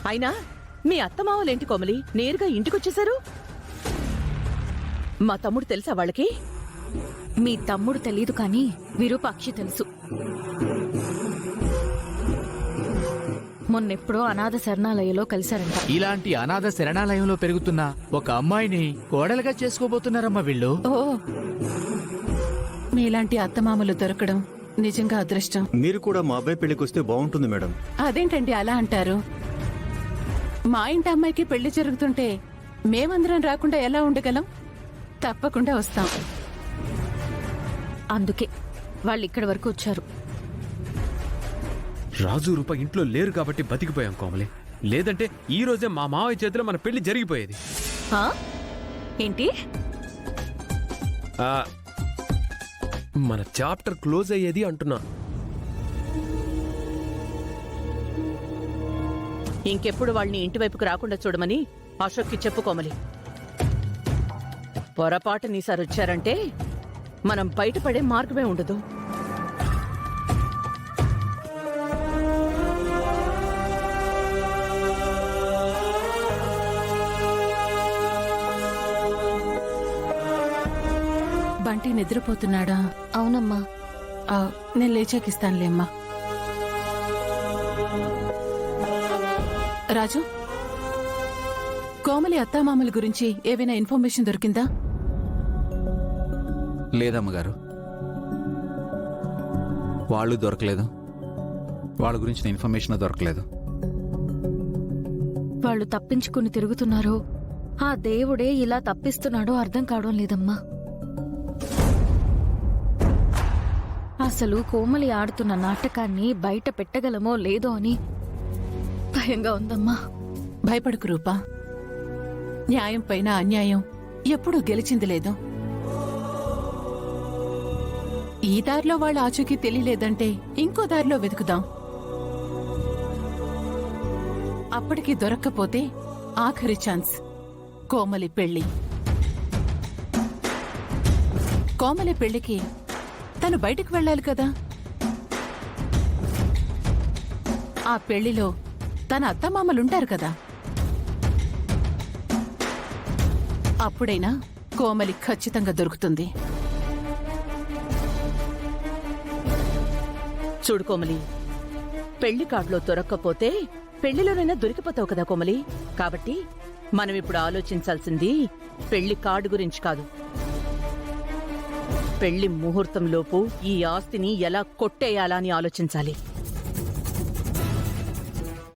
అయినా మీ అత్తమావలేంటి కోమలి నేరుగా ఇంటికొచ్చేశారు? మా తమ్ముడు తెలుసా వాళ్ళకి? మీ తమ్ముడు తెలీదు కానీ విరూపాక్షి తెలుసు. మొన్నెప్పుడో అనాథ శరణాలయంలో కలిశారంట. ఇలాంటి అనాథ శరణాలయంలో పెరుగుతున్న ఒక అమ్మాయిని కోడలుగా చేసుకోబోతున్నారమ్మా వీళ్ళు. ఓ, మీలాంటి అత్తమామలు దొరకడం నిజంగా అదృష్టం. మీరు కూడా మా అబ్బాయి పెళ్లికొస్తే బాగుంటుంది మేడం. అదేంటండి అలా అంటారు? మా ఇంటి అమ్మాయికి పెళ్లి జరుగుతుంటే మేమందరం రాకుండా ఎలా ఉండగలం? తప్పకుండా వస్తాం. అందుకే వాళ్ళు ఇక్కడి వరకు వచ్చారు. రాజు రూప ఇంట్లో లేరు కాబట్టి బతికిపోయాం కోమలి. లేదంటే ఈ రోజే మా మావయ్య చేతిలో మన పెళ్లి జరిగిపోయేది. ఏంటి? మన చాప్టర్ క్లోజ్ అయ్యేది అంటున్నా. ఇంకెప్పుడు వాళ్ళని ఇంటి వైపుకు రాకుండా చూడమని అశోక్కి చెప్పు కోమలి. పొరపాటు నీసారి వచ్చారంటే మనం బయటపడే మార్గమే ఉండదు. బంటి నిద్రపోతున్నాడా? అవునమ్మా. నేను లేచాకిస్తానులే అమ్మా. రాజు, కోమలి అత్తామామల గురించి ఏవైనా ఇన్ఫర్మేషన్ దొరికిందా? లేదమ్మగారు, వాళ్ళు దొరకలేదు. వాళ్ళ గురించిన ఇన్ఫర్మేషన్ దొరకలేదు. వాళ్ళు తప్పించుకుని తిరుగుతున్నారో ఆ దేవుడే ఇలా తప్పిస్తున్నాడో అర్థం కావడం లేదమ్మా. అసలు కోమలి ఆడుతున్న నాటకాన్ని బయట పెట్టగలమో లేదో అని భయంగా ఉందమ్మా. భయపడకు రూపా. న్యాయం పైన అన్యాయం ఎప్పుడూ గెలిచింది లేదు. ఈ దారిలో వాళ్ళ ఆచూకీ తెలియలేదంటే ఇంకో దారిలో వెతుకుదాం. అప్పటికి దొరక్కపోతే ఆఖరి ఛాన్స్ కోమలి పెళ్లి. కోమలి పెళ్లికి తను బయటకు వెళ్ళాలి కదా. ఆ పెళ్లిలో తన అత్తమామలుంటారు కదా. అప్పుడైనా కోమలి ఖచ్చితంగా దొరుకుతుంది. చూడు కోమలి, పెళ్లి కార్డులో దొరక్కపోతే పెళ్లిలోనైనా దొరికిపోతావు కదా కోమలి. కాబట్టి మనం ఇప్పుడు ఆలోచించాల్సింది పెళ్లి కార్డు గురించి కాదు, పెళ్లి ముహూర్తంలోపు ఈ ఆస్తిని ఎలా కొట్టేయాలా అని ఆలోచించాలి.